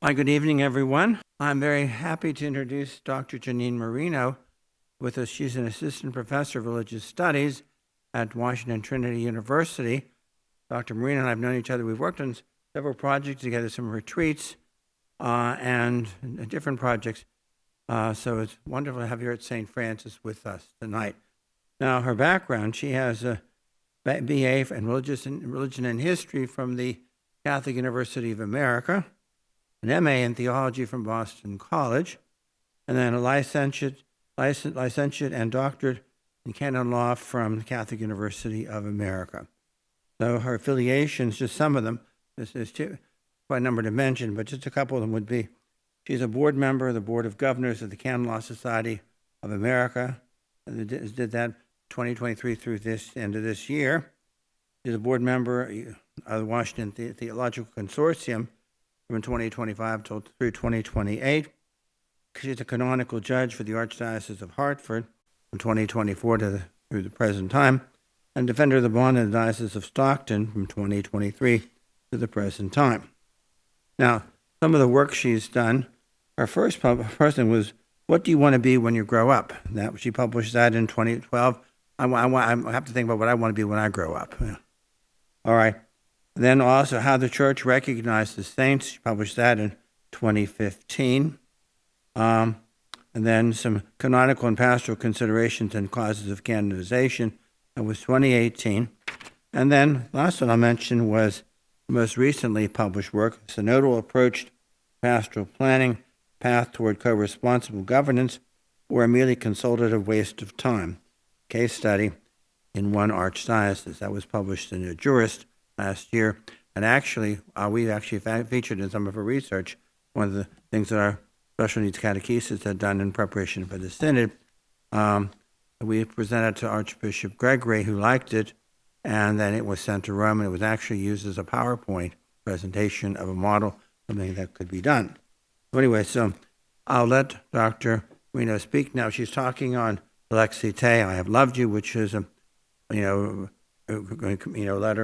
Hi, good evening, everyone. I'm very happy to introduce Dr. Jeannine Marino with us. She's an assistant professor of religious studies at Washington Trinity University. Dr. Marino and I have known each other. We've worked on several projects together, some retreats and different projects. So it's wonderful to have you here at St. Francis with us tonight. Now, her background, she has a BA in religion and history from the Catholic University of America, an MA in theology from Boston College, and then a licentiate and doctorate in canon law from the Catholic University of America. So her affiliations, just some of them, this is quite a number to mention, but just a couple of them would be, she's a board member of the Board of Governors of the Canon Law Society of America, and did that 2023 through this end of this year. She's a board member of the Washington Theological Consortium from 2025 through 2028. She's a canonical judge for the Archdiocese of Hartford from 2024 through the present time, and defender of the bond in the Diocese of Stockton from 2023 to the present time. Now, some of the work she's done, her first thing was, what do you want to be when you grow up? That she published that in 2012. I have to think about what I want to be when I grow up. Yeah. All right. Then also how the church recognized the saints. She published that in 2015. And then some canonical and pastoral considerations and causes of canonization. That was 2018. And then last one I'll mention was the most recently published work, Synodal Approach to Pastoral Planning, Path Toward Co-Responsible Governance, or a merely consultative waste of time. Case study in one archdiocese. That was published in a Jurist last year. And actually, we actually featured in some of our research one of the things that our special needs catechesis had done in preparation for the synod. We presented to Archbishop Gregory, who liked it, and then it was sent to Rome, and it was actually used as a PowerPoint presentation of a model, something that could be done. So anyway, so I'll let Dr. Marino speak now. She's talking on Dilexi Te, I Have Loved You, which is a letter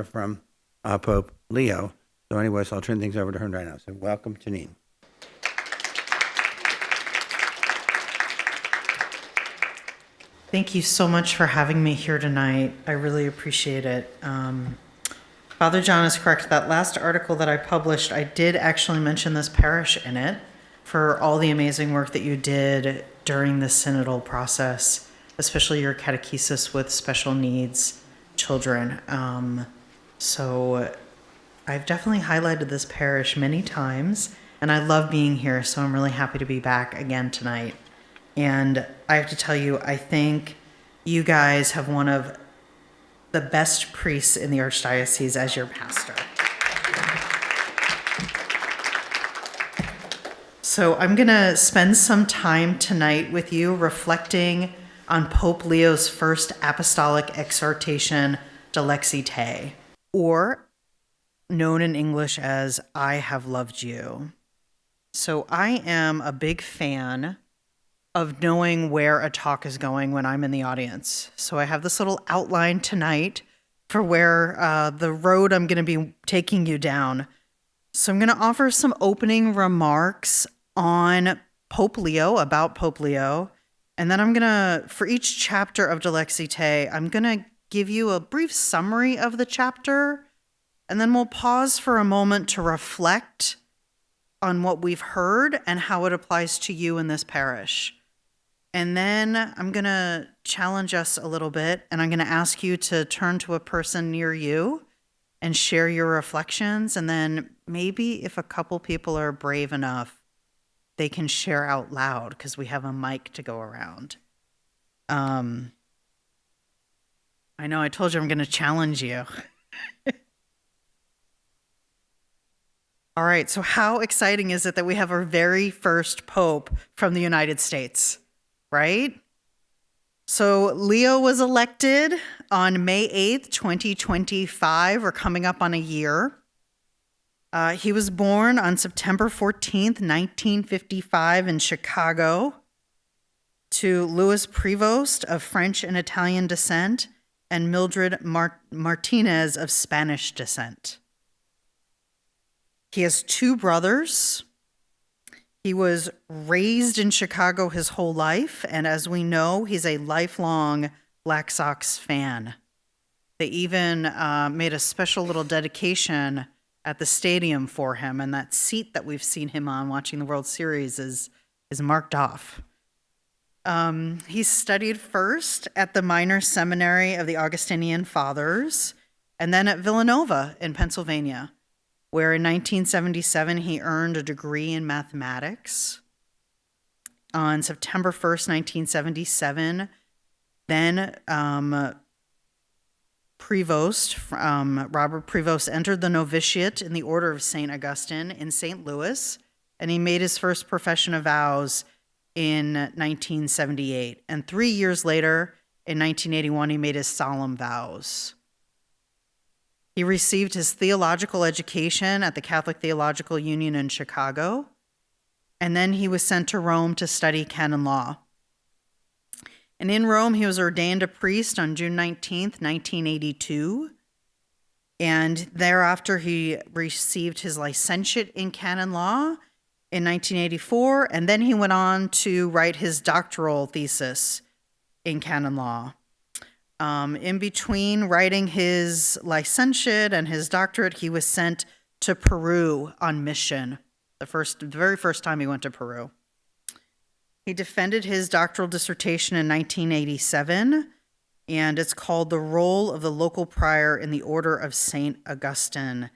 from Pope Leo. So anyway, so I'll turn things over to her right now. So welcome, Jeannine. Thank you so much for having me here tonight. I really appreciate it. Father John is correct. That last article that I published, I did actually mention this parish in it for all the amazing work that you did during the synodal process, especially your catechesis with special needs children. So I've definitely highlighted this parish many times, and I love being here, so I'm really happy to be back again tonight. And I have to tell you, I think you guys have one of the best priests in the Archdiocese as your pastor. So I'm going to spend some time tonight with you reflecting on Pope Leo's first apostolic exhortation, Dilexi Te, or known in English as I Have Loved You. So I am a big fan of knowing where a talk is going when I'm in the audience. So I have this little outline tonight for where the road I'm going to be taking you down. So I'm going to offer some opening remarks on Pope Leo, about Pope Leo, and then I'm going to, for each chapter of Dilexi Te, I'm going to give you a brief summary of the chapter, and then we'll pause for a moment to reflect on what we've heard and how it applies to you in this parish. And then I'm going to challenge us a little bit, and I'm going to ask you to turn to a person near you and share your reflections. And then maybe if a couple people are brave enough, they can share out loud because we have a mic to go around. I know I told you I'm going to challenge you. All right, so how exciting is it that we have our very first Pope from the United States? Right? So Leo was elected on May 8th, 2025. We're coming up on a year. He was born on September 14th, 1955 in Chicago to Louis Prevost of French and Italian descent and Mildred Martinez of Spanish descent. He has two brothers, He was raised in Chicago his whole life, and as we know, he's a lifelong Black Sox fan. They even made a special little dedication at the stadium for him, and that seat that we've seen him on watching the World Series is marked off. He studied first at the Minor Seminary of the Augustinian Fathers, and then at Villanova in Pennsylvania, where in 1977 he earned a degree in mathematics. On September 1st, 1977, then Robert Prevost entered the novitiate in the Order of St. Augustine in St. Louis, and he made his first profession of vows in 1978. And 3 years later, in 1981, he made his solemn vows. He received his theological education at the Catholic Theological Union in Chicago, and then he was sent to Rome to study canon law. And in Rome, he was ordained a priest on June 19th, 1982, and thereafter he received his licentiate in canon law in 1984, and then he went on to write his doctoral thesis in canon law. In between writing his licentiate and his doctorate, he was sent to Peru on mission, the very first time he went to Peru. He defended his doctoral dissertation in 1987, and it's called The Role of the Local Prior in the Order of St. Augustine.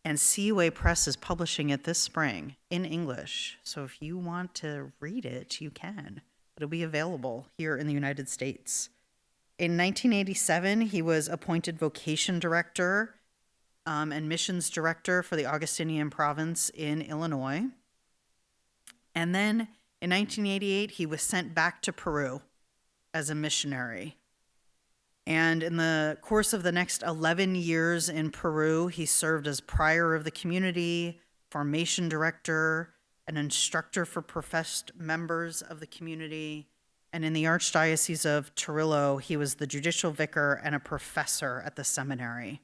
And CUA Press is publishing it this spring in English. So if you want to read it, you can. It'll be available here in the United States. In 1987, he was appointed vocation director and missions director for the Augustinian province in Illinois. And then in 1988, he was sent back to Peru as a missionary. And in the course of the next 11 years in Peru, he served as prior of the community, formation director, an instructor for professed members of the community. And in the Archdiocese of Trujillo, he was the judicial vicar and a professor at the seminary.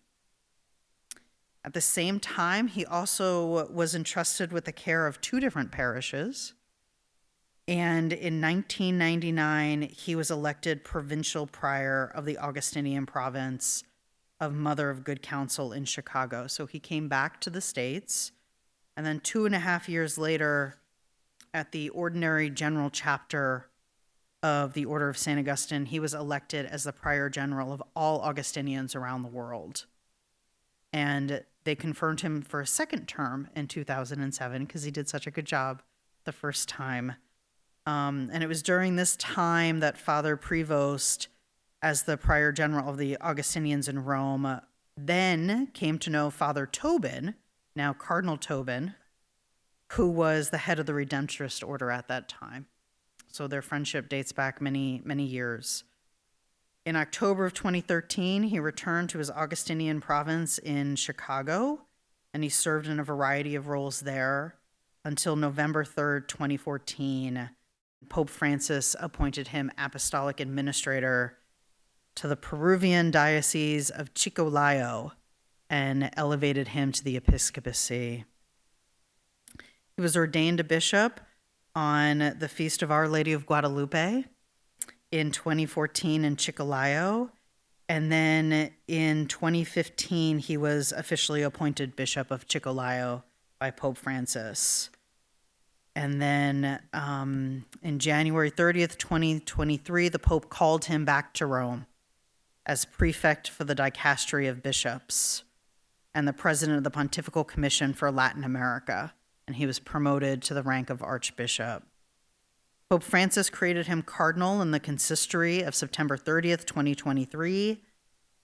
At the same time, he also was entrusted with the care of 2 different parishes. And in 1999, he was elected provincial prior of the Augustinian province of Mother of Good Counsel in Chicago. So he came back to the States, and then 2.5 years later, at the ordinary general chapter of the Order of St. Augustine, he was elected as the prior general of all Augustinians around the world. And they confirmed him for a second term in 2007 because he did such a good job the first time. And it was during this time that Father Prevost, as the prior general of the Augustinians in Rome, then came to know Father Tobin, now Cardinal Tobin, who was the head of the Redemptorist order at that time. So their friendship dates back many, many years. In October of 2013, he returned to his Augustinian province in Chicago, and he served in a variety of roles there until November 3rd, 2014. Pope Francis appointed him apostolic administrator to the Peruvian Diocese of Chicolayo and elevated him to the episcopacy. He was ordained a bishop on the Feast of Our Lady of Guadalupe in 2014 in Chicolayo, and then in 2015 he was officially appointed Bishop of Chicolayo by Pope Francis. And then in January 30th, 2023, the Pope called him back to Rome as prefect for the Dicastery of Bishops and the president of the Pontifical Commission for Latin America, and he was promoted to the rank of Archbishop. Pope Francis created him cardinal in the consistory of September 30th, 2023,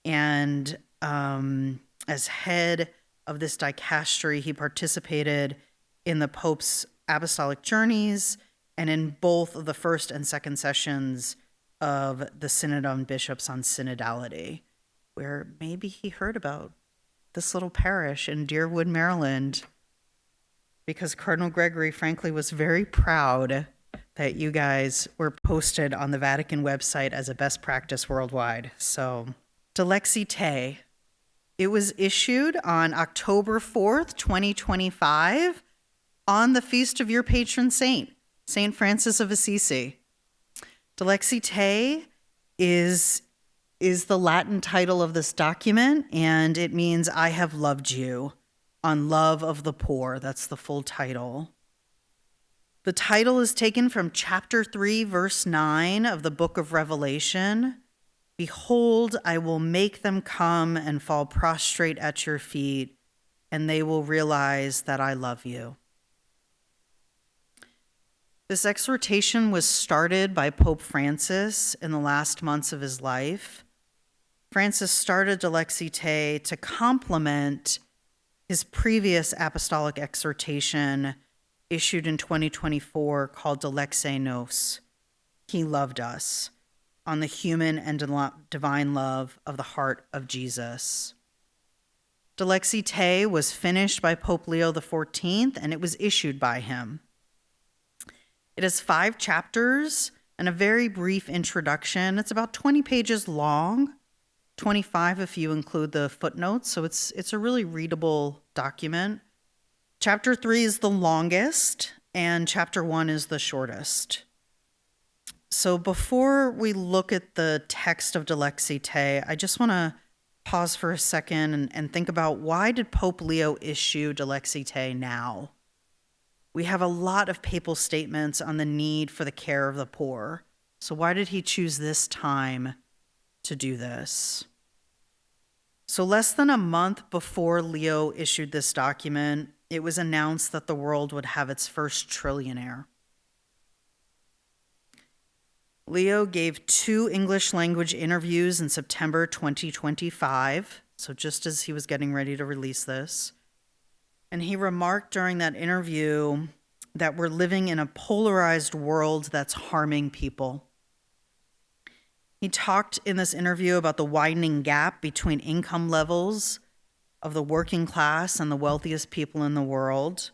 and as head of this dicastery, he participated in the Pope's apostolic journeys and in both of the first and second sessions of the Synod on Bishops on Synodality, where maybe he heard about this little parish in Deerwood, Maryland, because Cardinal Gregory, frankly, was very proud that you guys were posted on the Vatican website as a best practice worldwide. So, Dilexi Te. It was issued on October 4th, 2025, on the feast of your patron saint, Saint Francis of Assisi. Dilexi Te is the Latin title of this document, and it means I have loved you, on love of the poor. That's the full title. The title is taken from chapter 3, verse 9 of the book of Revelation. Behold, I will make them come and fall prostrate at your feet, and they will realize that I love you. This exhortation was started by Pope Francis in the last months of his life. Francis started Dilexi Te to complement his previous apostolic exhortation issued in 2024 called Dilexi Nos, He Loved Us, on the human and divine love of the heart of Jesus. Dilexi Te was finished by Pope Leo XIV, and it was issued by him. It has 5 chapters and a very brief introduction. It's about 20 pages long, 25 if you include the footnotes, so it's a really readable document. Chapter 3 is the longest, and chapter 1 is the shortest. So before we look at the text of Dilexi Te, I just want to pause for a second and think about, why did Pope Leo issue Dilexi Te now? We have a lot of papal statements on the need for the care of the poor. So why did he choose this time to do this? So less than a month before Leo issued this document, it was announced that the world would have its first trillionaire. Leo gave 2 English language interviews in September 2025, so just as he was getting ready to release this. And he remarked during that interview that we're living in a polarized world that's harming people. He talked in this interview about the widening gap between income levels of the working class and the wealthiest people in the world.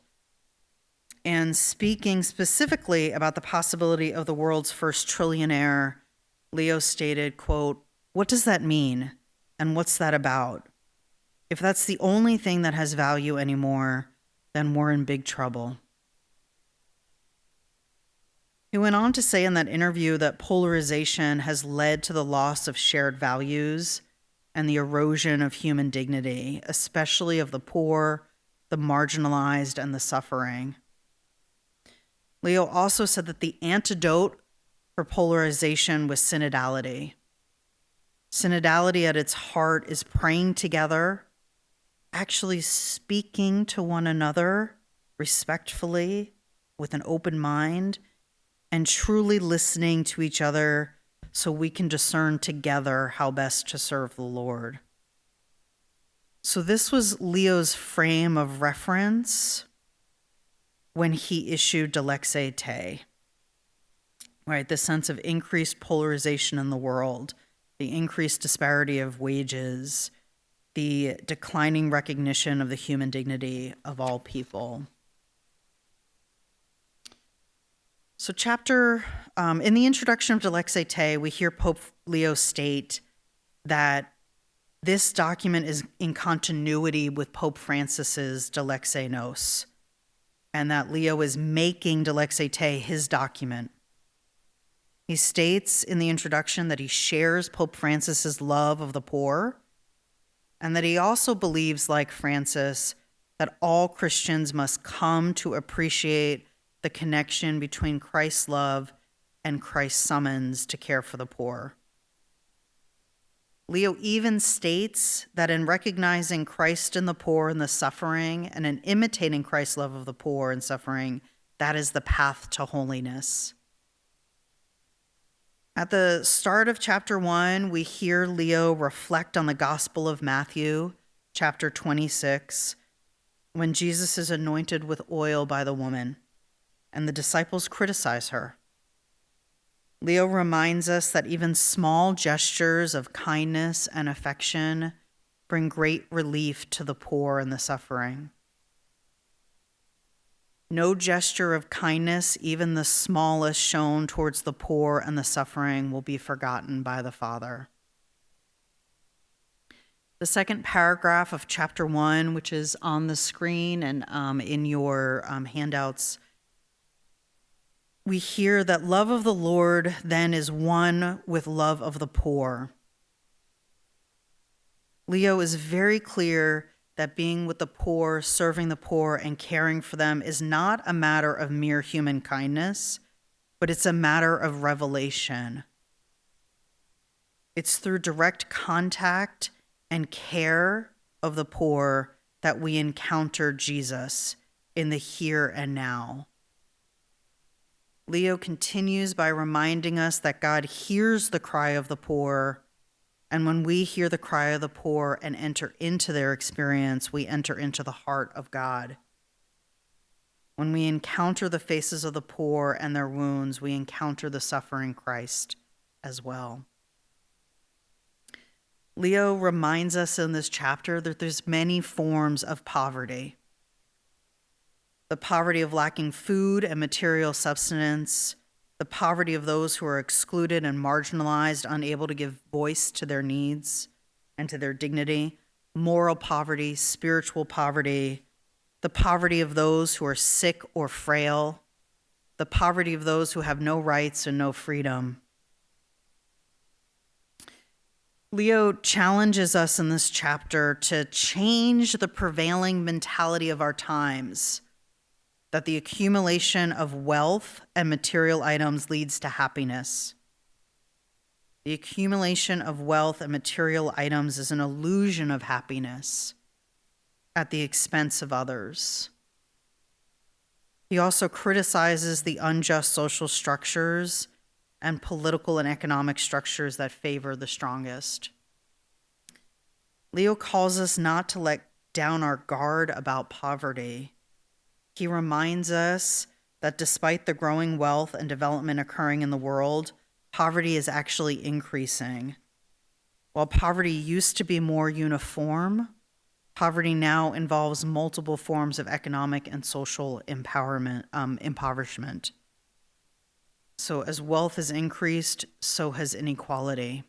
And speaking specifically about the possibility of the world's first trillionaire, Leo stated, quote, "What does that mean? And what's that about? If that's the only thing that has value anymore, then we're in big trouble." He went on to say in that interview that polarization has led to the loss of shared values and the erosion of human dignity, especially of the poor, the marginalized, and the suffering. Leo also said that the antidote for polarization was synodality. Synodality at its heart is praying together, actually speaking to one another respectfully with an open mind, and truly listening to each other so we can discern together how best to serve the Lord. So this was Leo's frame of reference when he issued Dilexi Te, right? The sense of increased polarization in the world, the increased disparity of wages, the declining recognition of the human dignity of all people. So in the introduction of Dilexi Te, we hear Pope Leo state that this document is in continuity with Pope Francis's Dilexi Nos, and that Leo is making Dilexi Te his document. He states in the introduction that he shares Pope Francis's love of the poor, and that he also believes, like Francis, that all Christians must come to appreciate the connection between Christ's love and Christ's summons to care for the poor. Leo even states that in recognizing Christ in the poor and the suffering, and in imitating Christ's love of the poor and suffering, that is the path to holiness. At the start of chapter 1, we hear Leo reflect on the Gospel of Matthew, chapter 26, when Jesus is anointed with oil by the woman, and the disciples criticize her. Leo reminds us that even small gestures of kindness and affection bring great relief to the poor and the suffering. No gesture of kindness, even the smallest shown towards the poor and the suffering, will be forgotten by the Father. The second paragraph of chapter 1, which is on the screen and in your handouts, we hear that love of the Lord then is one with love of the poor. Leo is very clear that being with the poor, serving the poor, and caring for them is not a matter of mere human kindness, but it's a matter of revelation. It's through direct contact and care of the poor that we encounter Jesus in the here and now. Leo continues by reminding us that God hears the cry of the poor, and when we hear the cry of the poor and enter into their experience, we enter into the heart of God. When we encounter the faces of the poor and their wounds, we encounter the suffering Christ as well. Leo reminds us in this chapter that there's many forms of poverty. The poverty of lacking food and material subsistence, the poverty of those who are excluded and marginalized, unable to give voice to their needs and to their dignity, moral poverty, spiritual poverty, the poverty of those who are sick or frail, the poverty of those who have no rights and no freedom. Leo challenges us in this chapter to change the prevailing mentality of our times, that the accumulation of wealth and material items leads to happiness. The accumulation of wealth and material items is an illusion of happiness at the expense of others. He also criticizes the unjust social structures and political and economic structures that favor the strongest. Leo calls us not to let down our guard about poverty. He reminds us that despite the growing wealth and development occurring in the world, poverty is actually increasing. While poverty used to be more uniform, poverty now involves multiple forms of economic and social impoverishment. So as wealth has increased, so has inequality.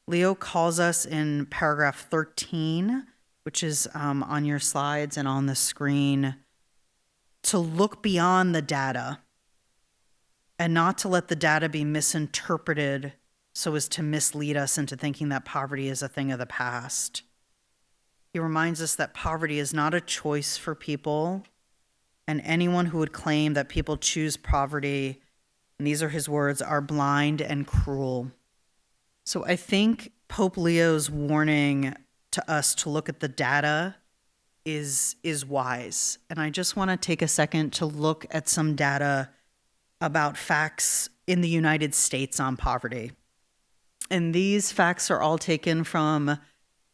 Leo calls us in paragraph 13, which is on your slides and on the screen, to look beyond the data and not to let the data be misinterpreted so as to mislead us into thinking that poverty is a thing of the past. He reminds us that poverty is not a choice for people, and anyone who would claim that people choose poverty, and these are his words, are blind and cruel. So I think Pope Leo's warning to us to look at the data is wise. And I just want to take a second to look at some data about facts in the United States on poverty. And these facts are all taken from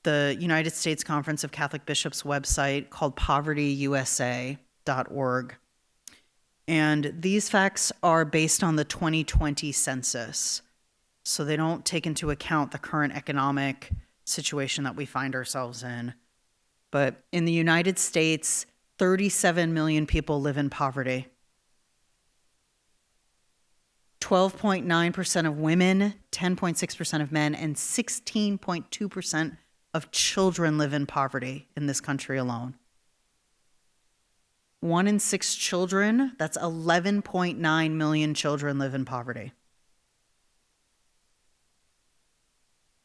the United States Conference of Catholic Bishops website called povertyusa.org. And these facts are based on the 2020 census. So they don't take into account the current economic situation that we find ourselves in. But in the United States, 37 million people live in poverty. 12.9% of women, 10.6% of men, and 16.2% of children live in poverty in this country alone. 1 in 6 children, that's 11.9 million children, live in poverty.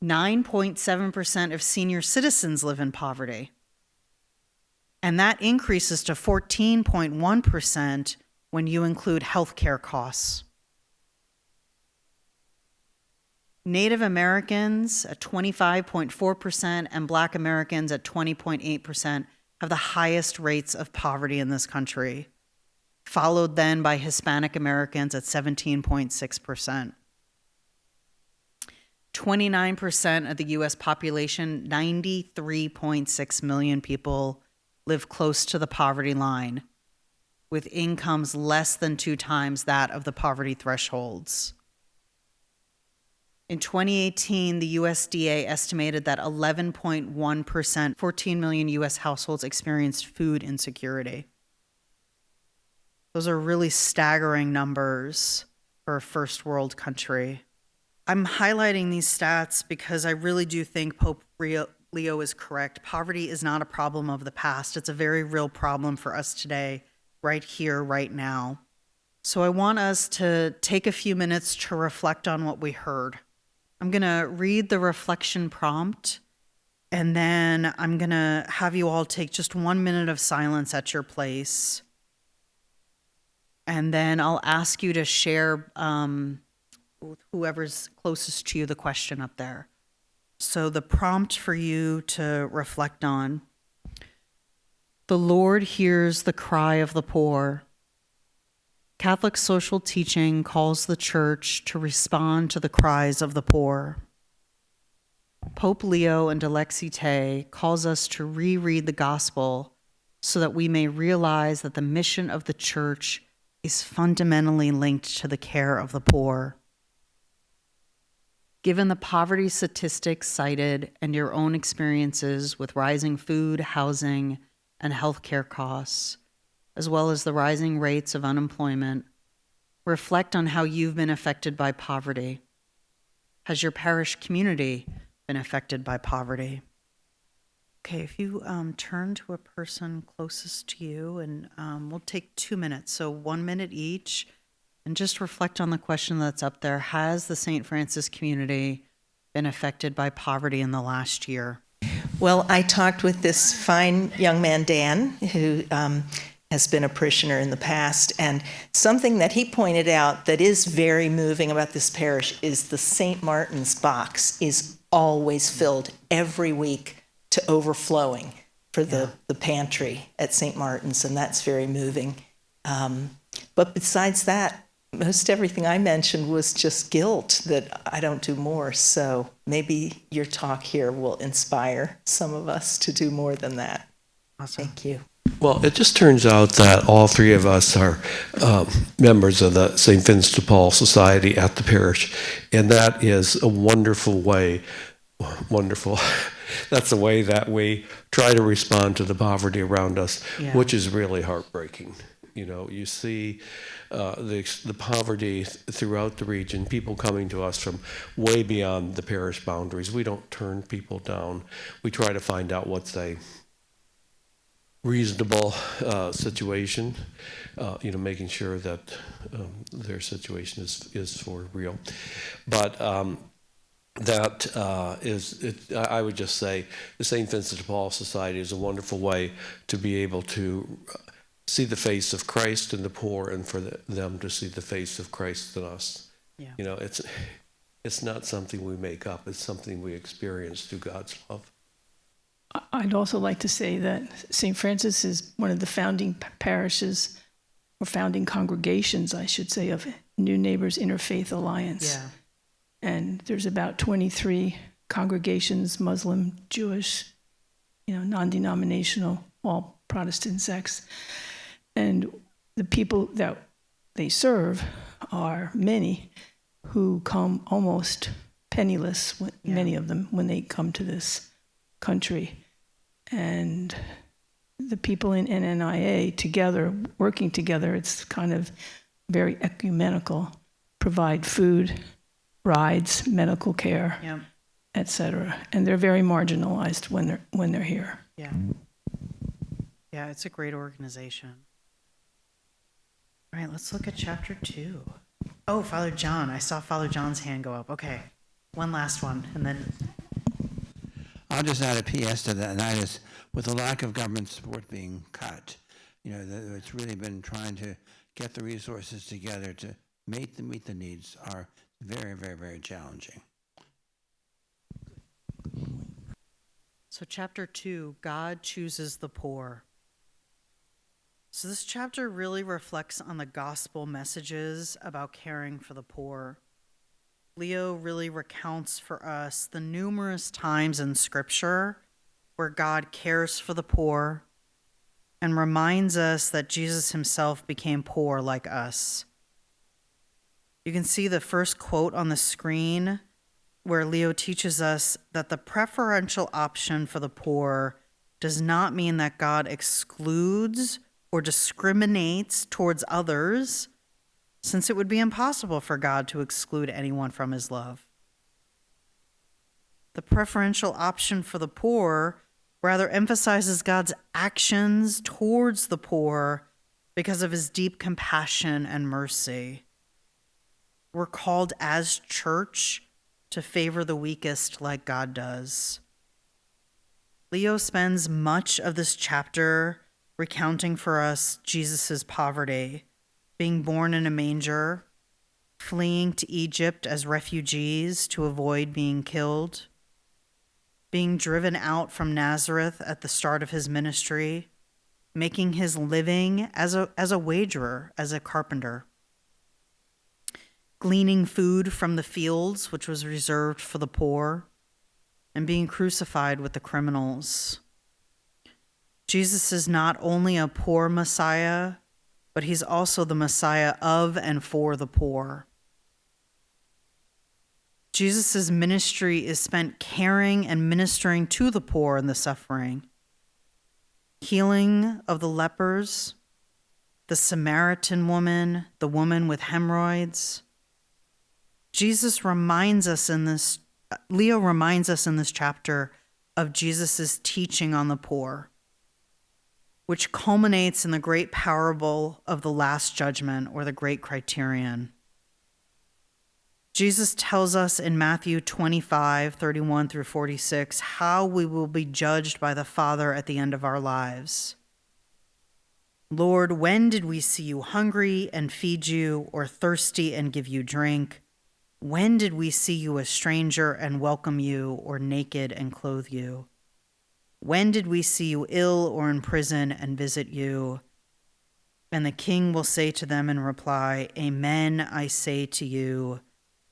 9.7% of senior citizens live in poverty. And that increases to 14.1% when you include healthcare costs. Native Americans at 25.4% and Black Americans at 20.8% have the highest rates of poverty in this country, followed then by Hispanic Americans at 17.6%. 29% of the U.S. population, 93.6 million people, live close to the poverty line, with incomes less than 2 times that of the poverty thresholds. In 2018, the USDA estimated that 11.1%, 14 million U.S. households experienced food insecurity. Those are really staggering numbers for a first world country. I'm highlighting these stats because I really do think Pope Leo is correct. Poverty is not a problem of the past. It's a very real problem for us today, right here, right now. So I want us to take a few minutes to reflect on what we heard. I'm going to read the reflection prompt, and then I'm going to have you all take just 1 minute of silence at your place. And then I'll ask you to share with whoever's closest to you the question up there. So the prompt for you to reflect on: the Lord hears the cry of the poor. Catholic social teaching calls the Church to respond to the cries of the poor. Pope Leo and Dilexi Te calls us to reread the Gospel so that we may realize that the mission of the Church is fundamentally linked to the care of the poor. Given the poverty statistics cited and your own experiences with rising food, housing, and healthcare costs, as well as the rising rates of unemployment, reflect on how you've been affected by poverty. Has your parish community been affected by poverty? Okay, if you turn to a person closest to you, and we'll take 2 minutes, so 1 minute each, and just reflect on the question that's up there. Has the St. Francis community been affected by poverty in the last year? Well, I talked with this fine young man, Dan, who has been a parishioner in the past, and something that he pointed out that is very moving about this parish is the St. Martin's box is always filled every week to overflowing for the pantry at St. Martin's, and that's very moving. But besides that, most everything I mentioned was just guilt that I don't do more. So maybe your talk here will inspire some of us to do more than that. Awesome. Thank you. Well, it just turns out that all three of us are members of the St. Vincent de Paul Society at the parish, and that is a wonderful way. Wonderful. That's the way that we try to respond to the poverty around us, which is really heartbreaking. You know, you see the poverty throughout the region, people coming to us from way beyond the parish boundaries. We don't turn people down. We try to find out what's a reasonable situation, making sure that their situation is for real. But I would just say the St. Vincent de Paul Society is a wonderful way to be able to see the face of Christ in the poor, and for them to see the face of Christ in us. Yeah. You know, it's not something we make up. It's something we experience through God's love. I'd also like to say that St. Francis is one of the founding parishes, or founding congregations, I should say, of New Neighbors Interfaith Alliance. Yeah. And there's about 23 congregations, Muslim, Jewish, non-denominational, all Protestant sects. And the people that they serve are many who come almost penniless, many of them, when they come to this country. And the people in NNIA together, working together, it's kind of very ecumenical, provide food, rides, medical care, etc. And they're very marginalized when they're here. Yeah. Yeah, it's a great organization. All right, let's look at chapter 2. Oh, Father John. I saw Father John's hand go up. Okay, one last one, and then... I'll just add a PS to that, and that is, with the lack of government support being cut, it's really been trying to get the resources together to meet the needs are very, very, very challenging. So chapter 2, God chooses the poor. So this chapter really reflects on the gospel messages about caring for the poor. Leo really recounts for us the numerous times in Scripture where God cares for the poor and reminds us that Jesus himself became poor like us. You can see the first quote on the screen where Leo teaches us that the preferential option for the poor does not mean that God excludes or discriminates towards others, since it would be impossible for God to exclude anyone from his love. the preferential option for the poor rather emphasizes God's actions towards the poor because of his deep compassion and mercy. We're called as church to favor the weakest like God does. Leo spends much of this chapter recounting for us Jesus' poverty, being born in a manger, fleeing to Egypt as refugees to avoid being killed, being driven out from Nazareth at the start of his ministry, making his living as a wagerer, as a carpenter, gleaning food from the fields, which was reserved for the poor, and being crucified with the criminals. Jesus is not only a poor Messiah, but he's also the Messiah of and for the poor. Jesus' ministry is spent caring and ministering to the poor and the suffering, healing of the lepers, the Samaritan woman, the woman with hemorrhoids. Leo reminds us in this chapter of Jesus' teaching on the poor, which culminates in the great parable of the Last Judgment, or the Great Criterion. Jesus tells us in Matthew 25:31 through 46, how we will be judged by the Father at the end of our lives. Lord, when did we see you hungry and feed you, or thirsty and give you drink? When did we see you a stranger and welcome you, or naked and clothe you? When did we see you ill or in prison and visit you? And the king will say to them in reply, Amen, I say to you,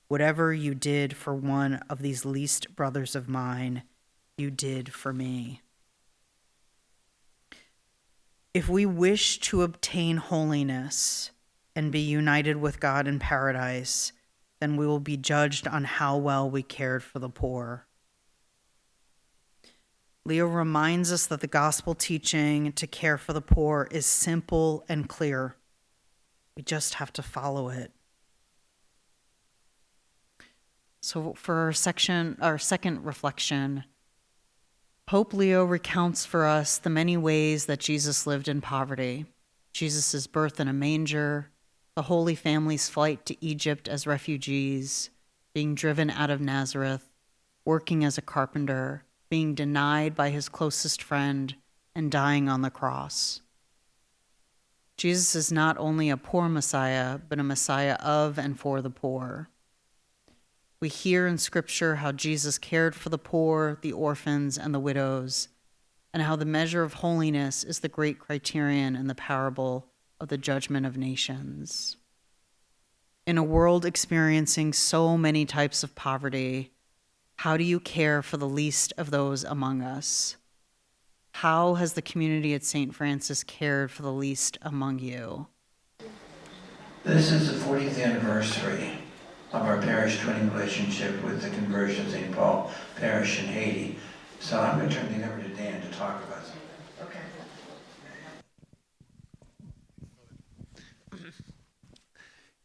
whatever you did for one of these least brothers of mine, you did for me. If we wish to obtain holiness and be united with God in paradise, then we will be judged on how well we cared for the poor. Leo reminds us that the gospel teaching to care for the poor is simple and clear. We just have to follow it. So for our second reflection, Pope Leo recounts for us the many ways that Jesus lived in poverty. Jesus' birth in a manger, the Holy Family's flight to Egypt as refugees, being driven out of Nazareth, working as a carpenter, being denied by his closest friend, and dying on the cross. Jesus is not only a poor Messiah, but a Messiah of and for the poor. We hear in Scripture how Jesus cared for the poor, the orphans, and the widows, and how the measure of holiness is the great criterion in the parable of the judgment of nations. In a world experiencing so many types of poverty, how do you care for the least of those among us? How has the community at St. Francis cared for the least among you? This is the 40th anniversary of our parish twinning relationship with the conversion of St. Paul Parish in Haiti. So I'm going to turn things over to Dan to talk about it.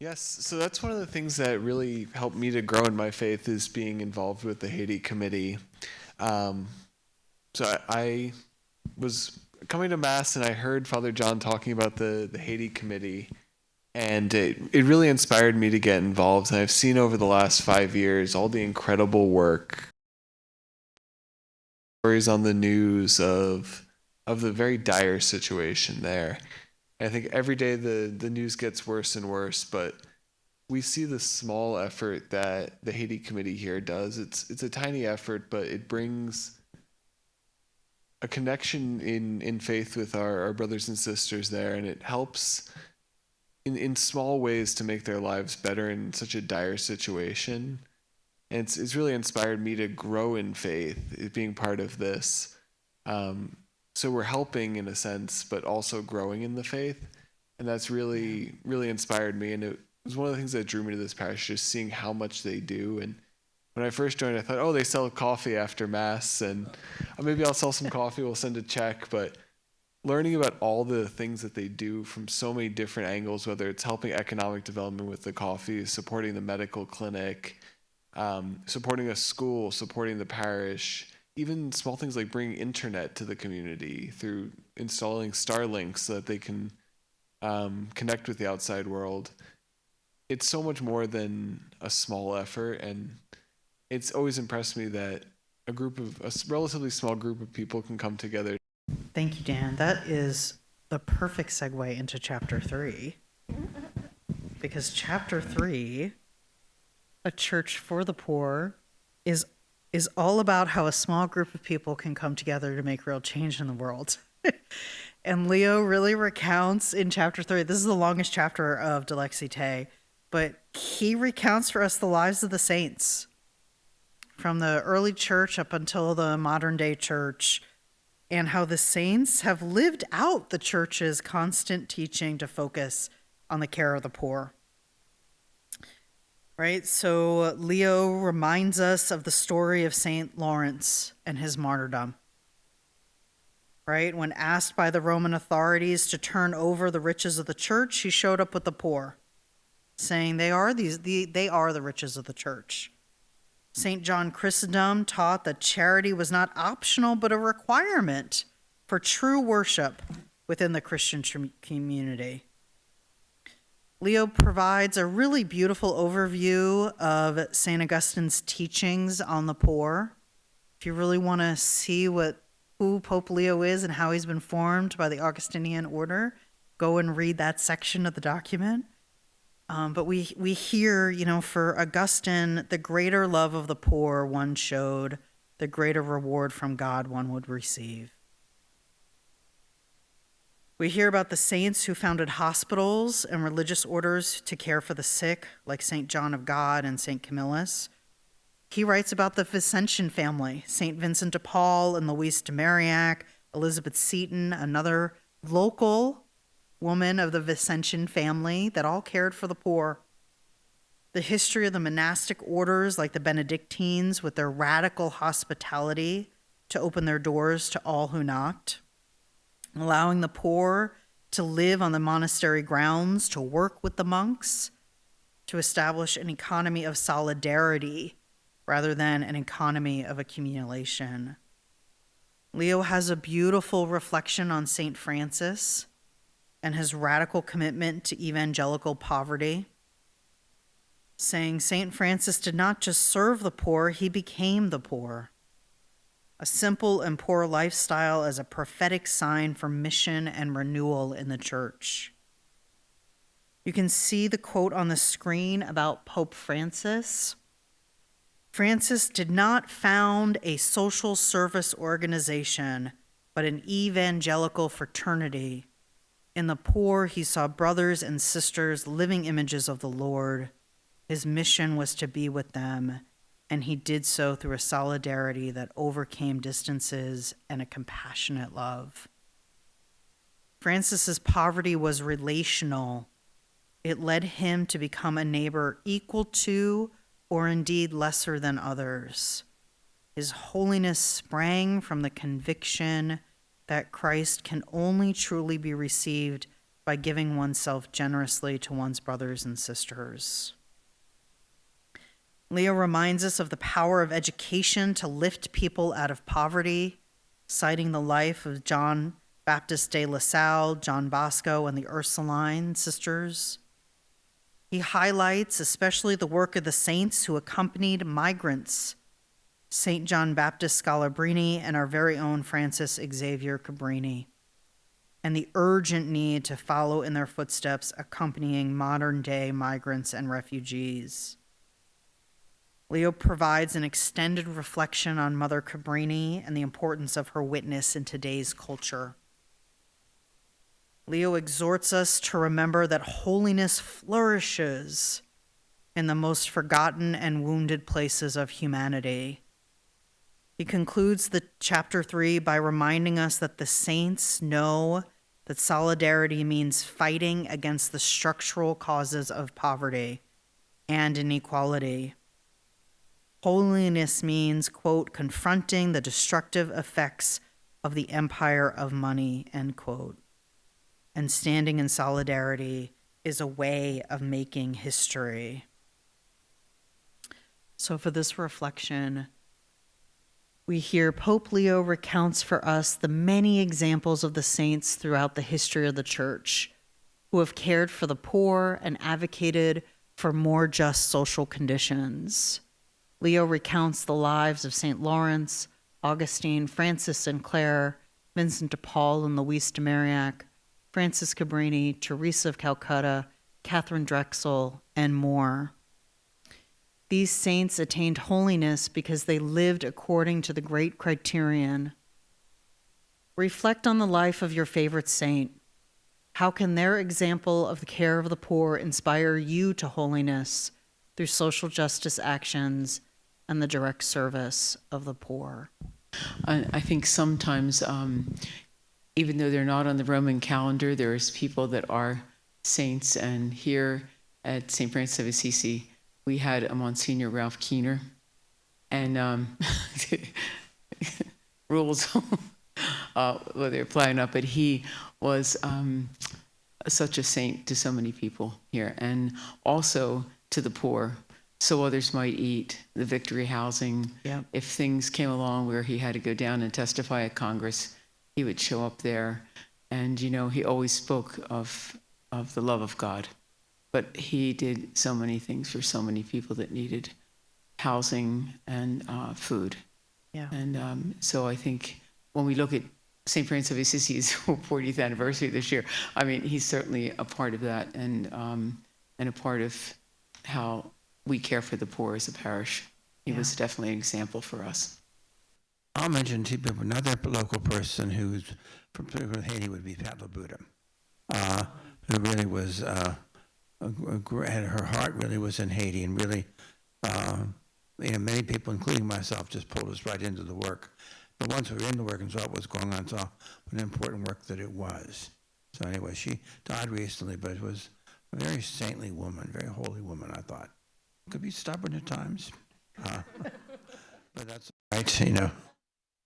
Yes, so that's one of the things that really helped me to grow in my faith, is being involved with the Haiti Committee. So I was coming to Mass and I heard Father John talking about the Haiti Committee, and it really inspired me to get involved. And I've seen over the last 5 years all the incredible work, stories on the news of the very dire situation there. I think every day the news gets worse and worse, but we see the small effort that the Haiti Committee here does. It's a tiny effort, but it brings a connection in faith with our brothers and sisters there, and it helps in small ways to make their lives better in such a dire situation. And it's really inspired me to grow in faith, being part of this. So we're helping in a sense, but also growing in the faith. And that's really, really inspired me. And it was one of the things that drew me to this parish, just seeing how much they do. And when I first joined, I thought, oh, they sell coffee after Mass, and maybe I'll sell some coffee, we'll send a check. But learning about all the things that they do from so many different angles, whether it's helping economic development with the coffee, supporting the medical clinic, supporting a school, supporting the parish, even small things like bringing internet to the community through installing Starlink so that they can connect with the outside world. It's so much more than a small effort, and it's always impressed me that a relatively small group of people can come together. Thank you, Dan. That is the perfect segue into chapter 3. Because chapter 3, A Church for the Poor, is all about how a small group of people can come together to make real change in the world. And Leo really recounts in chapter 3, this is the longest chapter of Dilexi Te, but he recounts for us the lives of the saints from the early church up until the modern day church, and how the saints have lived out the church's constant teaching to focus on the care of the poor. Right? So Leo reminds us of the story of St. Lawrence and his martyrdom. Right? When asked by the Roman authorities to turn over the riches of the church, he showed up with the poor, saying they are the riches of the church. St. John Chrysostom taught that charity was not optional, but a requirement for true worship within the Christian community. Leo provides a really beautiful overview of St. Augustine's teachings on the poor. If you really want to see who Pope Leo is and how he's been formed by the Augustinian order, go and read that section of the document. But we hear, for Augustine, the greater love of the poor one showed, the greater reward from God one would receive. We hear about the saints who founded hospitals and religious orders to care for the sick, like St. John of God and St. Camillus. He writes about the Vincentian family, St. Vincent de Paul and Louise de Marillac, Elizabeth Seton, another local woman of the Vincentian family that all cared for the poor. The history of the monastic orders like the Benedictines with their radical hospitality to open their doors to all who knocked, allowing the poor to live on the monastery grounds, to work with the monks, to establish an economy of solidarity rather than an economy of accumulation. Leo has a beautiful reflection on St. Francis and his radical commitment to evangelical poverty, saying St. Francis did not just serve the poor, he became the poor. A simple and poor lifestyle as a prophetic sign for mission and renewal in the church. You can see the quote on the screen about Pope Francis. Francis did not found a social service organization, but an evangelical fraternity. In the poor, he saw brothers and sisters, living images of the Lord. His mission was to be with them, and he did so through a solidarity that overcame distances and a compassionate love. Francis's poverty was relational. It led him to become a neighbor equal to, or indeed lesser than others. His holiness sprang from the conviction that Christ can only truly be received by giving oneself generously to one's brothers and sisters. Leo reminds us of the power of education to lift people out of poverty, citing the life of John Baptist de La Salle, John Bosco, and the Ursuline sisters. He highlights especially the work of the saints who accompanied migrants, St. John Baptist Scalabrini and our very own Francis Xavier Cabrini, and the urgent need to follow in their footsteps accompanying modern-day migrants and refugees. Leo provides an extended reflection on Mother Cabrini and the importance of her witness in today's culture. Leo exhorts us to remember that holiness flourishes in the most forgotten and wounded places of humanity. He concludes the chapter 3 by reminding us that the saints know that solidarity means fighting against the structural causes of poverty and inequality. Holiness means, quote, confronting the destructive effects of the empire of money, end quote. And standing in solidarity is a way of making history. So for this reflection, we hear Pope Leo recounts for us the many examples of the saints throughout the history of the Church who have cared for the poor and advocated for more just social conditions. Leo recounts the lives of St. Lawrence, Augustine, Francis and Clare, Vincent de Paul and Louise de Marillac, Francis Cabrini, Teresa of Calcutta, Catherine Drexel, and more. These saints attained holiness because they lived according to the great criterion. Reflect on the life of your favorite saint. How can their example of the care of the poor inspire you to holiness through social justice actions and the direct service of the poor? I think sometimes, even though they're not on the Roman calendar, there's people that are saints. And here at St. Francis of Assisi, we had a Monsignor Ralph Keener, and rules, well, they're applying up, but he was such a saint to so many people here, and also to the poor, so others might eat, the Victory Housing. Yep. If things came along where he had to go down and testify at Congress, he would show up there. And, you know, he always spoke of the love of God. But he did so many things for so many people that needed housing and food. Yeah. And so I think when we look at St. Francis of Assisi's 40th anniversary this year, I mean, he's certainly a part of that, and a part of how we care for the poor as a parish. He was definitely an example for us. I'll mention to people another local person who's from Haiti would be Pat LaBuda, who really was, her heart really was in Haiti, and really, many people, including myself, just pulled us right into the work. But once we were in the work and saw what was going on, saw what an important work that it was. So anyway, she died recently, but it was a very saintly woman, very holy woman, I thought. Could be stubborn at times, but that's right, you know.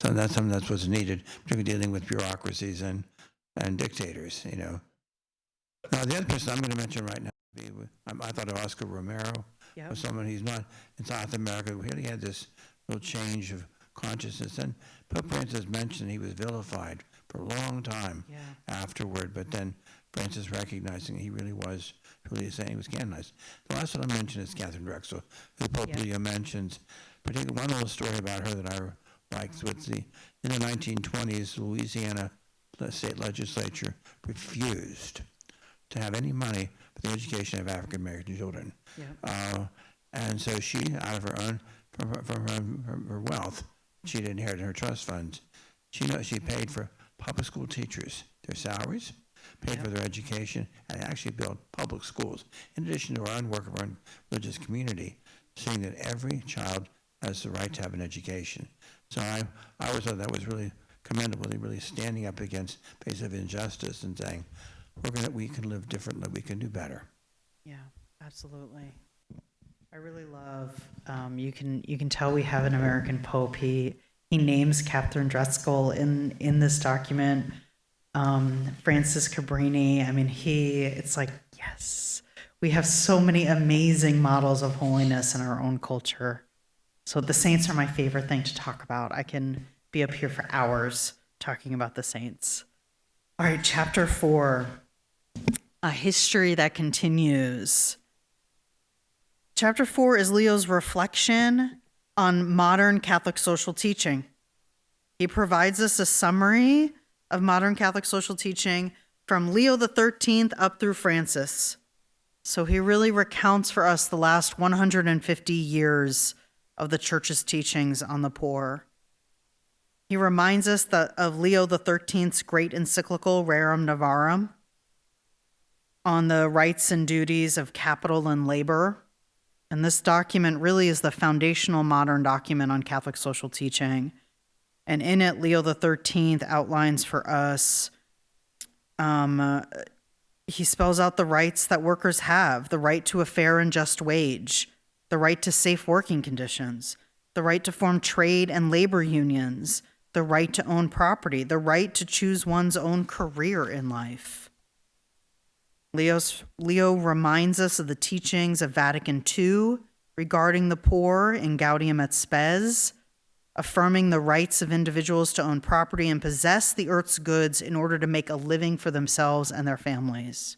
So that's something that's what's needed, particularly dealing with bureaucracies and dictators, you know. Now, the other person I'm going to mention right now, I thought of Oscar Romero, was someone who's not in South America, who really had this little change of consciousness. And Pope Francis mentioned he was vilified for a long time afterward, but then Francis recognizing he really was truly saying he was canonized. The last one I mentioned is Catherine Drexel, who Pope Leo mentions. Particularly one little story about her that I liked was in the 1920s, the Louisiana state legislature refused to have any money for the education of African American children. And so she, out of her own, from her wealth, she'd inherited her trust funds. She paid for public school teachers, their salaries, paid for their education, and actually built public schools, in addition to our own work of our own religious community, seeing that every child has the right to have an education. So I always thought that was really commendable, really standing up against basic injustice and saying, we can live differently, we can do better. Yeah, absolutely. I really love, you can tell we have an American Pope. He names Catherine Drexel in this document. Francis Cabrini, I mean, it's like, yes, we have so many amazing models of holiness in our own culture. So the saints are my favorite thing to talk about. I can be up here for hours talking about the saints. All right, chapter 4, a history that continues. Chapter 4 is Leo's reflection on modern Catholic social teaching. He provides us a summary of modern Catholic social teaching from Leo XIII up through Francis. So he really recounts for us the last 150 years of the Church's teachings on the poor. He reminds us of Leo XIII's great encyclical Rerum Novarum on the rights and duties of capital and labor. And this document really is the foundational modern document on Catholic social teaching. And in it, Leo XIII outlines for us, he spells out the rights that workers have: the right to a fair and just wage, the right to safe working conditions, the right to form trade and labor unions, the right to own property, the right to choose one's own career in life. Leo reminds us of the teachings of Vatican II regarding the poor in Gaudium et Spes, affirming the rights of individuals to own property and possess the earth's goods in order to make a living for themselves and their families,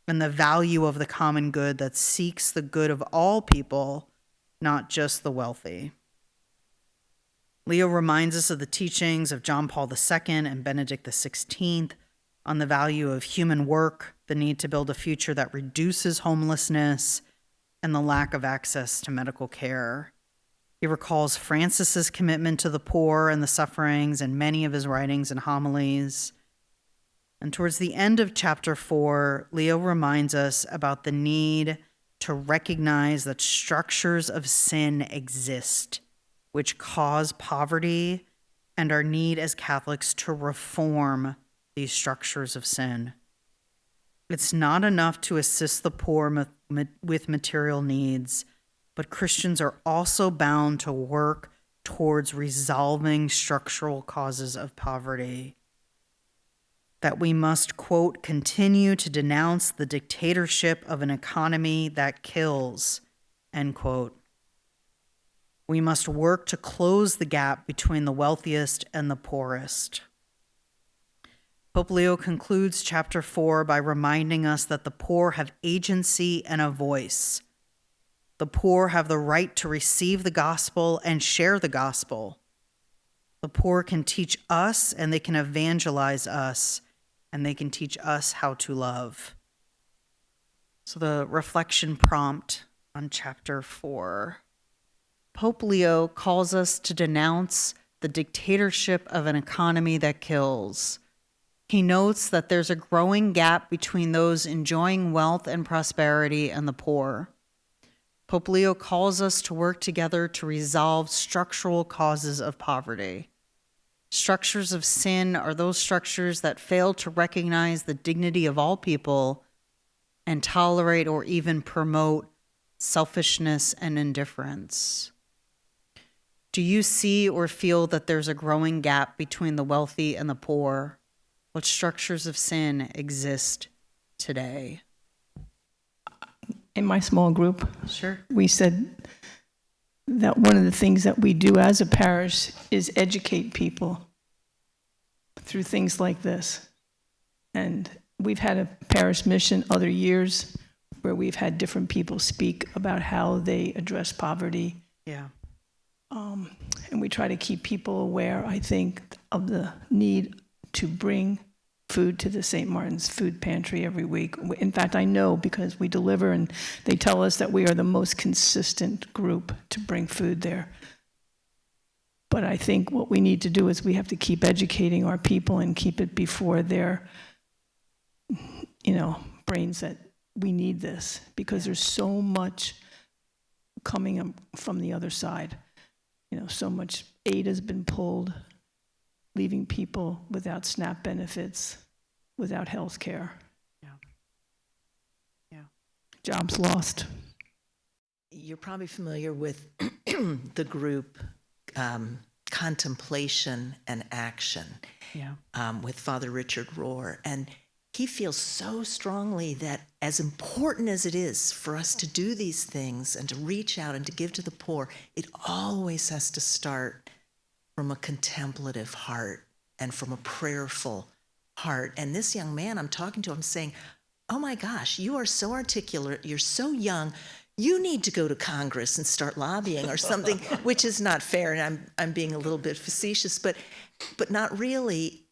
and the value of the common good that seeks the good of all people, not just the wealthy. Leo reminds us of the teachings of John Paul II and Benedict XVI on the value of human work, the need to build a future that reduces homelessness, and the lack of access to medical care. He recalls Francis's commitment to the poor and the sufferings in many of his writings and homilies. And towards the end of chapter 4, Leo reminds us about the need to recognize that structures of sin exist, which cause poverty, and our need as Catholics to reform these structures of sin. It's not enough to assist the poor with material needs, but Christians are also bound to work towards resolving structural causes of poverty. That we must, quote, continue to denounce the dictatorship of an economy that kills, end quote. We must work to close the gap between the wealthiest and the poorest. Pope Leo concludes chapter 4 by reminding us that the poor have agency and a voice. The poor have the right to receive the gospel and share the gospel. The poor can teach us and they can evangelize us, and they can teach us how to love. So the reflection prompt on chapter 4. Pope Leo calls us to denounce the dictatorship of an economy that kills. He notes that there's a growing gap between those enjoying wealth and prosperity and the poor. Pope Leo calls us to work together to resolve structural causes of poverty. Structures of sin are those structures that fail to recognize the dignity of all people and tolerate or even promote selfishness and indifference. Do you see or feel that there's a growing gap between the wealthy and the poor? What structures of sin exist today? In my small group, Sure. we said that one of the things that we do as a parish is educate people through things like this. And we've had a parish mission other years where we've had different people speak about how they address poverty. Yeah. And we try to keep people aware, I think, of the need to bring food to the St. Martin's food pantry every week. In fact, I know because we deliver and they tell us that we are the most consistent group to bring food there. But I think what we need to do is we have to keep educating our people and keep it before their, brains that we need this, because there's so much coming from the other side. So much aid has been pulled, leaving people without SNAP benefits, without health care. Yeah. Jobs lost. You're probably familiar with the group Contemplation and Action with Father Richard Rohr. And he feels so strongly that as important as it is for us to do these things and to reach out and to give to the poor, it always has to start from a contemplative heart and from a prayerful heart. And this young man I'm talking to, I'm saying, oh my gosh, you are so articulate, you're so young, you need to go to Congress and start lobbying or something, which is not fair, and I'm being a little bit facetious, but not really.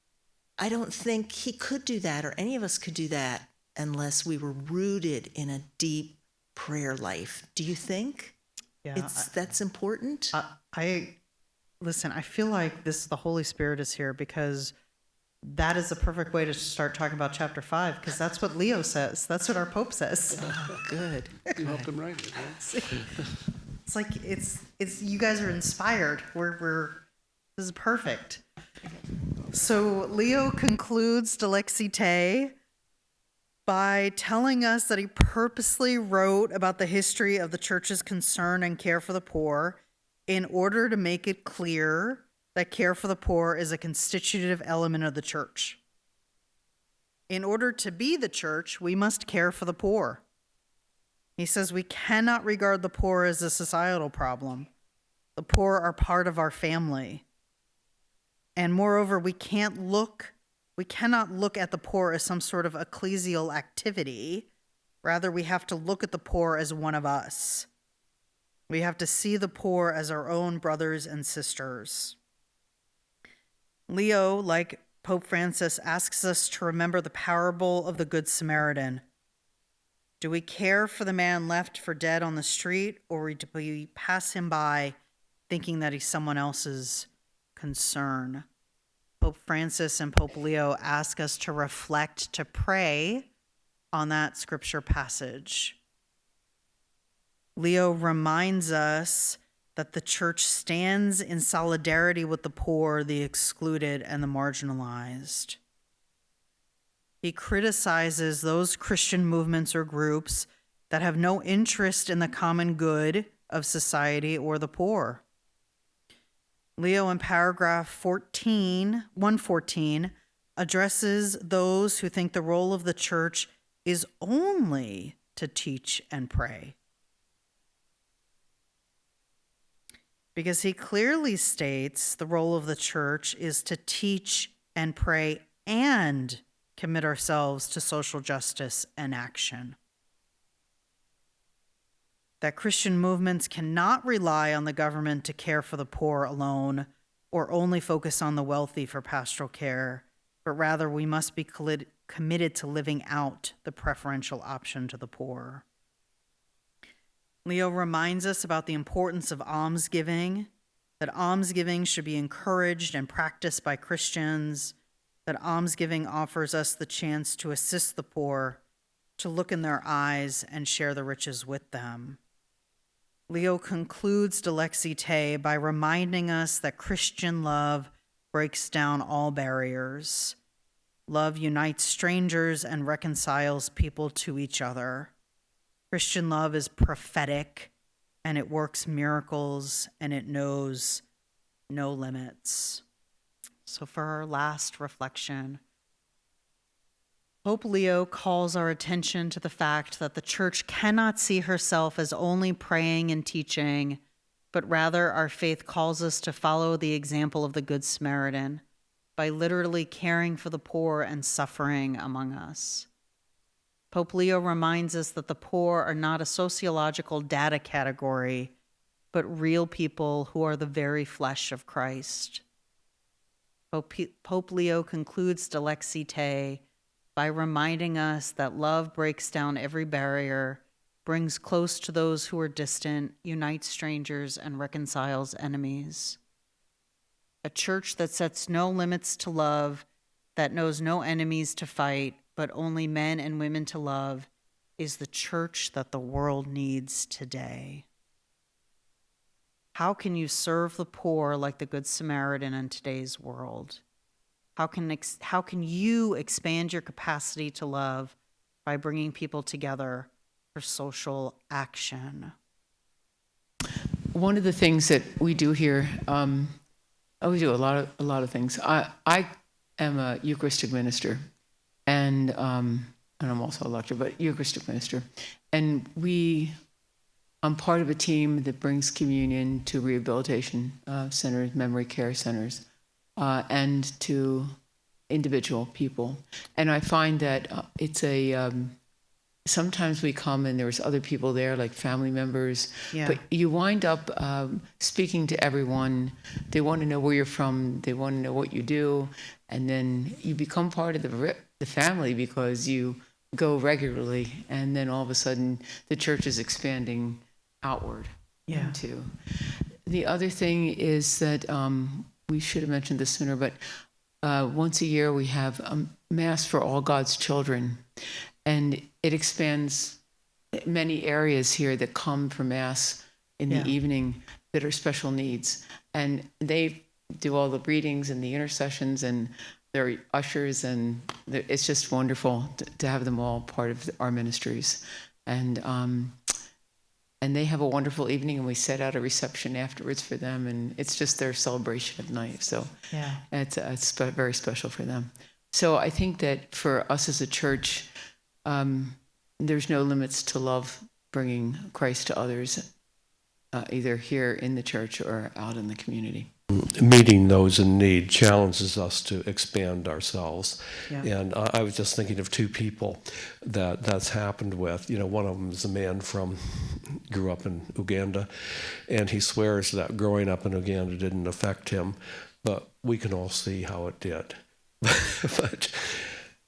I don't think he could do that, or any of us could do that, unless we were rooted in a deep prayer life. Do you think that's important? Listen, I feel like the Holy Spirit is here, because that is the perfect way to start talking about chapter 5, because that's what Leo says. That's what our Pope says. Oh, good. You helped him write it, right? It's like it's you guys are inspired. This is perfect. So Leo concludes Dilexi Te by telling us that he purposely wrote about the history of the church's concern and care for the poor in order to make it clear that care for the poor is a constitutive element of the church. In order to be the church, we must care for the poor. He says we cannot regard the poor as a societal problem. The poor are part of our family. And moreover, we cannot look at the poor as some sort of ecclesial activity. Rather, we have to look at the poor as one of us. We have to see the poor as our own brothers and sisters. Leo, like Pope Francis, asks us to remember the parable of the Good Samaritan. Do we care for the man left for dead on the street, or do we pass him by thinking that he's someone else's concern? Pope Francis and Pope Leo ask us to reflect, to pray on that scripture passage. Leo reminds us that the church stands in solidarity with the poor, the excluded, and the marginalized. He criticizes those Christian movements or groups that have no interest in the common good of society or the poor. Leo, in paragraph 114, addresses those who think the role of the church is only to teach and pray. Because he clearly states the role of the church is to teach and pray and commit ourselves to social justice and action. That Christian movements cannot rely on the government to care for the poor alone or only focus on the wealthy for pastoral care, but rather we must be committed to living out the preferential option to the poor. Leo reminds us about the importance of almsgiving, that almsgiving should be encouraged and practiced by Christians, that almsgiving offers us the chance to assist the poor, to look in their eyes and share the riches with them. Leo concludes Dilexi Te by reminding us that Christian love breaks down all barriers. Love unites strangers and reconciles people to each other. Christian love is prophetic, and it works miracles, and it knows no limits. So for our last reflection, Pope Leo calls our attention to the fact that the church cannot see herself as only praying and teaching, but rather our faith calls us to follow the example of the Good Samaritan by literally caring for the poor and suffering among us. Pope Leo reminds us that the poor are not a sociological data category, but real people who are the very flesh of Christ. Pope Leo concludes Dilexi Te by reminding us that love breaks down every barrier, brings close to those who are distant, unites strangers, and reconciles enemies. A church that sets no limits to love, that knows no enemies to fight, but only men and women to love, is the church that the world needs today. How can you serve the poor like the Good Samaritan in today's world? How can you expand your capacity to love by bringing people together for social action? One of the things that we do here, we do a lot of things. I am a Eucharistic minister, and I'm also a lecturer, but Eucharistic minister, and I'm part of a team that brings communion to rehabilitation centers, memory care centers, and to individual people. And I find that it's sometimes we come and there's other people there, like family members, but you wind up speaking to everyone. They want to know where you're from. They want to know what you do. And then you become part of the family because you go regularly. And then all of a sudden the church is expanding outward. Into. The other thing is that we should have mentioned this sooner, but once a year we have a Mass for all God's children. And it expands many areas here that come for Mass in the evening that are special needs. And they do all the readings and the intercessions, and they're ushers, and it's just wonderful to have them all part of our ministries. And they have a wonderful evening, and we set out a reception afterwards for them, and it's just their celebration of night. So it's very special for them. So I think that for us as a church, there's no limits to love bringing Christ to others, either here in the church or out in the community. Meeting those in need challenges us to expand ourselves. Yeah. And I was just thinking of two people that's happened with. One of them is a man grew up in Uganda, and he swears that growing up in Uganda didn't affect him, but we can all see how it did. But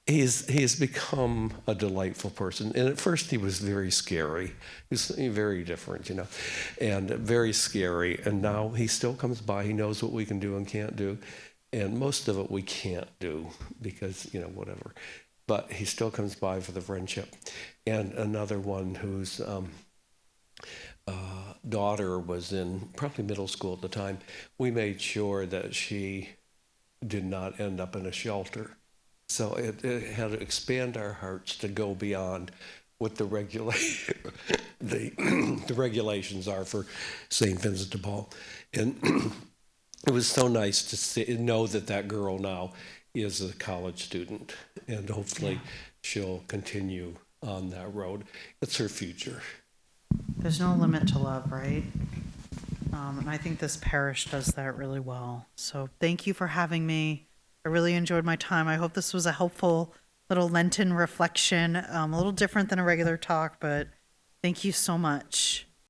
he's become a delightful person. And at first he was very scary. He was very different, and very scary. And now he still comes by. He knows what we can do and can't do. And most of it we can't do because, whatever. But he still comes by for the friendship. And another one whose daughter was in probably middle school at the time, we made sure that she did not end up in a shelter. So it had to expand our hearts to go beyond what the regulations are for St. Vincent de Paul. And it was so nice to know that girl now is a college student, and hopefully she'll continue on that road. It's her future. There's no limit to love, right? And I think this parish does that really well. So thank you for having me. I really enjoyed my time. I hope this was a helpful little Lenten reflection, a little different than a regular talk, but thank you so much.